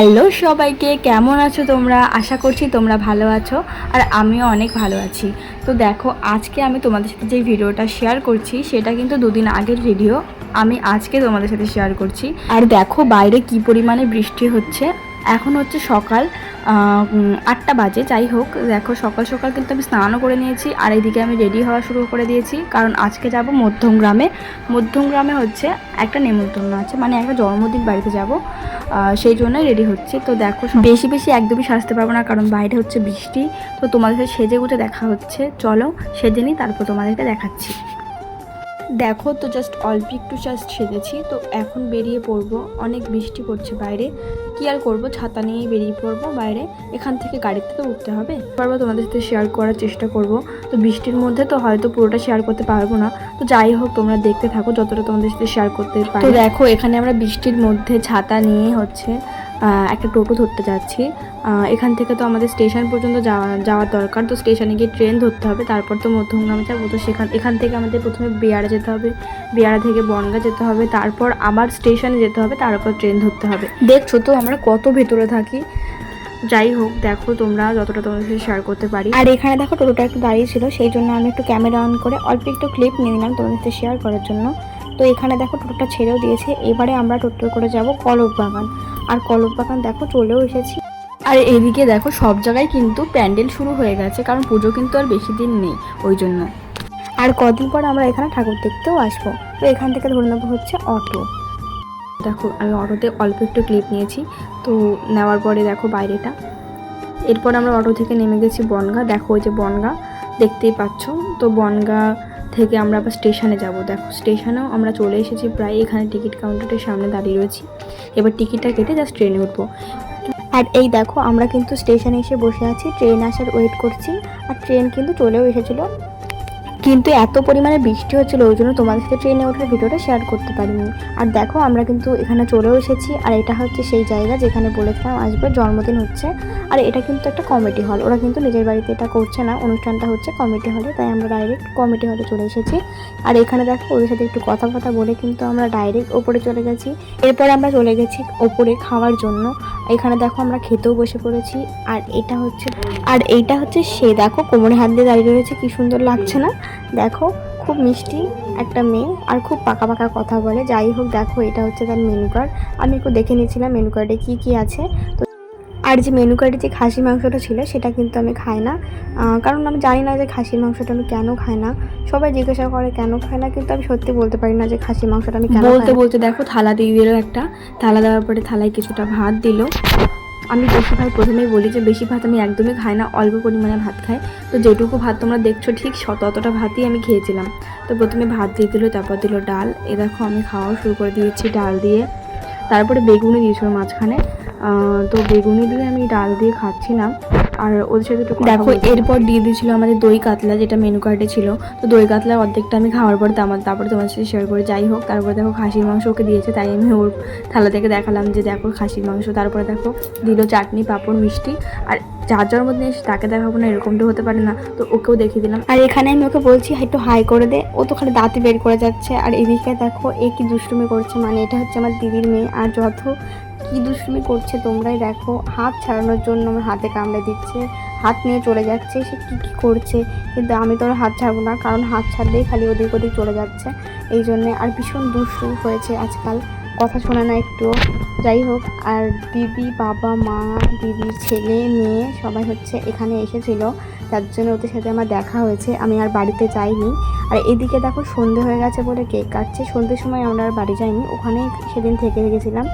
Hello সবাইকে, কেমন আছো তোমরা? আশা করছি তোমরা ভালো আছো আর আমিও অনেক ভালো আছি। তো দেখো, আজকে আমি তোমাদের সাথে যে ভিডিওটা শেয়ার করছি সেটা কিন্তু দুদিন আগের ভিডিও, আমি আজকে তোমাদের সাথে শেয়ার করছি। আর দেখো বাইরে কি পরিমাণে বৃষ্টি হচ্ছে। এখন হচ্ছে সকাল 8টা বাজে। যাই হোক, দেখো সকাল সকাল কিন্তু আমি স্নানও করে নিয়েছি আর এদিকে আমি রেডি হওয়া শুরু করে দিয়েছি, কারণ আজকে যাব মধ্যমগ্রামে। মধ্যমগ্রামে হচ্ছে একটা নেমন্তন্ন আছে, মানে একটা জন্মদিন বাড়িতে যাব, সেই জন্যই রেডি হচ্ছে। তো দেখো বেশি বেশি একদমই সাজতে পারবো না, কারণ বাইরে হচ্ছে বৃষ্টি। তো তোমাদের সাথে সেজে গুজে দেখা হচ্ছে, চলো সেজে নিই, তারপর তোমাদেরকে দেখাচ্ছি। দেখো তো জাস্ট অল্প একটু জাস্ট সেজেছি, তো এখন বেরিয়ে পড়বো। অনেক বৃষ্টি পড়ছে বাইরে, কি আর করবো, ছাতা নিয়েই বেরিয়ে পড়বো বাইরে। এখান থেকে গাড়িতে তো উঠতে হবে, পারবো তোমাদের সাথে শেয়ার করার চেষ্টা করব। তো বৃষ্টির মধ্যে তো হয়তো পুরোটা শেয়ার করতে পারবো না, তো যাই হোক তোমরা দেখতে থাকো যতটা তোমাদের সাথে শেয়ার করতে পারি। তো দেখো এখানে আমরা বৃষ্টির মধ্যে ছাতা নিয়ে হচ্ছে একটা টোটো ধরতে যাচ্ছি। এখান থেকে তো আমাদের স্টেশন পর্যন্ত যাওয়ার দরকার, তো স্টেশনে গিয়ে ট্রেন ধরতে হবে, তারপর তো মধ্যমগ্রামে যাবো। তো এখান থেকে আমাদের প্রথমে বেয়াড়া যেতে হবে, বেয়াড়া থেকে বনগাঁ যেতে হবে, তারপর আবার স্টেশনে যেতে হবে, তারপর ট্রেন ধরতে হবে। দেখছো তো আমরা কত ভেতরে থাকি। যাই হোক, দেখো তোমরা যতটা তোমাদের সাথে শেয়ার করতে পারি। আর এখানে দেখো টোটোটা একটু দাঁড়িয়ে ছিল, সেই জন্য আমি একটু ক্যামেরা অন করে অল্প একটু ক্লিপ নিয়ে নিলাম তোমাদের সাথে শেয়ার করার জন্য। তো এখানে দেখো টোটোটা ছেড়েও দিয়েছে, এবারে আমরা টোটো করে যাব কলপ বাগান। আর কলপ বাগান দেখো চলেও এসেছি। আর এদিকে দেখো সব জায়গায় কিন্তু প্যান্ডেল শুরু হয়ে গেছে, কারণ পুজো কিন্তু আর বেশি দিন নেই, ওই জন্য। আর কদিন পর আমরা এখানে ঠাকুর দেখতেও আসবো। তো এখান থেকে ধরে নেবো হচ্ছে অটো। দেখো আমি অটোতে অল্প একটু ক্লিপ নিয়েছি, তো নেওয়ার পরে দেখো বাইরেটা। এরপর আমরা অটো থেকে নেমে গেছি বনগাঁ। দেখো ওই যে বনগাঁ দেখতেই পাচ্ছ। তো বনগাঁ থেকে আমরা আবার স্টেশনে যাব। দেখো স্টেশনেও আমরা চলে এসেছি প্রায়, এখানে টিকিট কাউন্টারের সামনে দাঁড়িয়ে রয়েছি। এবার টিকিটটা কেটে জাস্ট ট্রেনে উঠবো। আর এই দেখো আমরা কিন্তু স্টেশনে এসে বসে আছি, ট্রেন আসার ওয়েট করছি। আর ট্রেন কিন্তু চলেও এসেছিলো, কিন্তু এত পরিমাণে বৃষ্টি হচ্ছিলো ওই জন্য তোমাদের সাথে ট্রেনে ওঠার ভিডিওটা শেয়ার করতে পারিনি। আর দেখো আমরা কিন্তু এখানে চলেও এসেছি, আর এটা হচ্ছে সেই জায়গা যেখানে বলেছিলাম আসবে, জন্মদিন হচ্ছে। আর এটা কিন্তু একটা কমিটি হল, ওরা কিন্তু নিজের বাড়িতে এটা করছে না, অনুষ্ঠানটা হচ্ছে কমিটি হলে, তাই আমরা ডাইরেক্ট কমিটি হলে চলে এসেছি। আর এখানে দেখো ওদের সাথে একটু কথা বলে কিন্তু আমরা ডাইরেক্ট ওপরে চলে গেছি। এরপর আমরা চলে গেছি ওপরে খাওয়ার জন্য। এখানে দেখো আমরা খেতেও বসে পড়েছি। আর এইটা হচ্ছে সে, দেখো কোমরে হাত দিয়ে দাঁড়িয়ে রয়েছে, কি সুন্দর লাগছে না? দেখো খুব মিষ্টি একটা মেয়ে, আর খুব পাকা পাকা কথা বলে। যাই হোক দেখো এটা হচ্ছে তার মেনু কার্ড, আমি একটু দেখে নিয়েছিলাম মেনু কার্ডে কী কী আছে। তো আর যে মেনু কার্ডে যে খাসির মাংসটা ছিল সেটা কিন্তু আমি খাই না, কারণ আমি জানি না যে খাসির মাংসটা আমি কেন খাই না। সবাই জিজ্ঞাসা করে কেন খাই না, কিন্তু আমি সত্যি বলতে পারি না যে খাসির মাংসটা আমি কেন। বলতে বলতে দেখো থালা দিয়ে দিল একটা, থালা দেওয়ার পরে থালায় কিছুটা ভাত দিল। আমি বেশি ভাত প্রথমেই বলি যে বেশি ভাত আমি একদমই খাই না, অল্প পরিমাণে ভাত খাই। তো যেটুকু ভাত তোমরা দেখছো ঠিক ততটা ভাতই আমি খেয়েছিলাম। তো প্রথমে ভাত দিয়ে দিল, তারপর দিল ডাল। এ দেখো আমি খাওয়াও শুরু করে দিয়েছি ডাল দিয়ে। তারপরে বেগুনি দিয়েছিল মাঝখানে, তো বেগুনি দিয়ে আমি ডাল দিয়ে খাচ্ছিলাম। আর ওদের সাথে একটু দেখো এরপর দিয়ে দিয়েছিলো আমাদের দই কাতলা, যেটা মেনু কার্ডে ছিল। তো দই কাতলার অর্ধেকটা আমি খাওয়ার পর তারপরে তোমার সাথে শেয়ার করে। যাই হোক, তারপরে দেখো খাসির মাংস ওকে দিয়েছে, তাই আমি ওর থালা থেকে দেখালাম যে দেখো খাসির মাংস। তারপরে দেখো দিল চাটনি, পাঁপড়, মিষ্টি। আর যার মধ্যে এসে তাকে দেখাবো না, এরকমটা হতে পারে না, তো ওকেও দেখিয়ে দিলাম। আর এখানে আমি ওকে বলছি একটু হাই করে দে, ও তো খালি দাঁতে বের করে যাচ্ছে। আর এদিকে দেখো এ কি দুষ্টুমি করছে, মানে এটা হচ্ছে আমার দিদির মেয়ে, আর যত কি দুষ্টুমি করছে তোমরাই দেখো। হাত ছাড়ানোর জন্য আমার হাতে কামড়ে দিচ্ছে, হাত নিয়ে চলে যাচ্ছে, সে কী কী করছে। কিন্তু আমি তো হাত ছাড়বো না, কারণ হাত ছাড়লেই খালি ওদিক ওদিক চলে যাচ্ছে, এই জন্যে। আর ভীষণ দুষ্টু হয়েছে আজকাল, কথা শোনে না একটুও। যাই হোক, আর দিদি, বাবা, মা, দিদির ছেলে, মেয়ে সবাই হচ্ছে এখানে এসেছিলো, তার জন্য ওদের সাথে আমার দেখা হয়েছে। আমি আর বাড়িতে যাইনি। আর এদিকে দেখো সন্ধে হয়ে গেছে বলে কেক কাটছে। সন্ধ্যের সময় আমরা আর বাড়ি যাইনি, ওখানেই সেদিন থেকে গেছিলাম।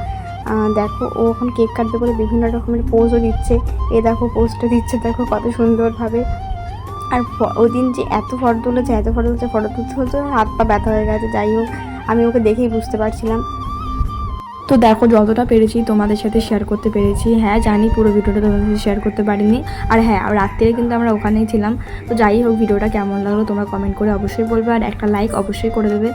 দেখো ও এখন কেক কাটবে বলে বিভিন্ন রকমের পোজও দিচ্ছে। এ দেখো পোজটা দিচ্ছে, দেখো কত সুন্দরভাবে। আর ওই দিন যে এত ফটো তুলেছে, ফটো তুলতে হাত পা ব্যথা হয়ে গেছে। যাই হোক, আমি ওকে দেখেই বুঝতে পারছিলাম। তো দেখো যতটা পেরেছি তোমাদের সাথে শেয়ার করতে পেরেছি। হ্যাঁ জানি পুরো ভিডিওটা তোমাদের সাথে শেয়ার করতে পারিনি। আর হ্যাঁ, রাত্রে কিন্তু আমরা ওখানেই ছিলাম। তো যাই হোক, ভিডিওটা কেমন লাগলো তোমরা কমেন্ট করে অবশ্যই বলবে, আর একটা লাইক অবশ্যই করে দেবে।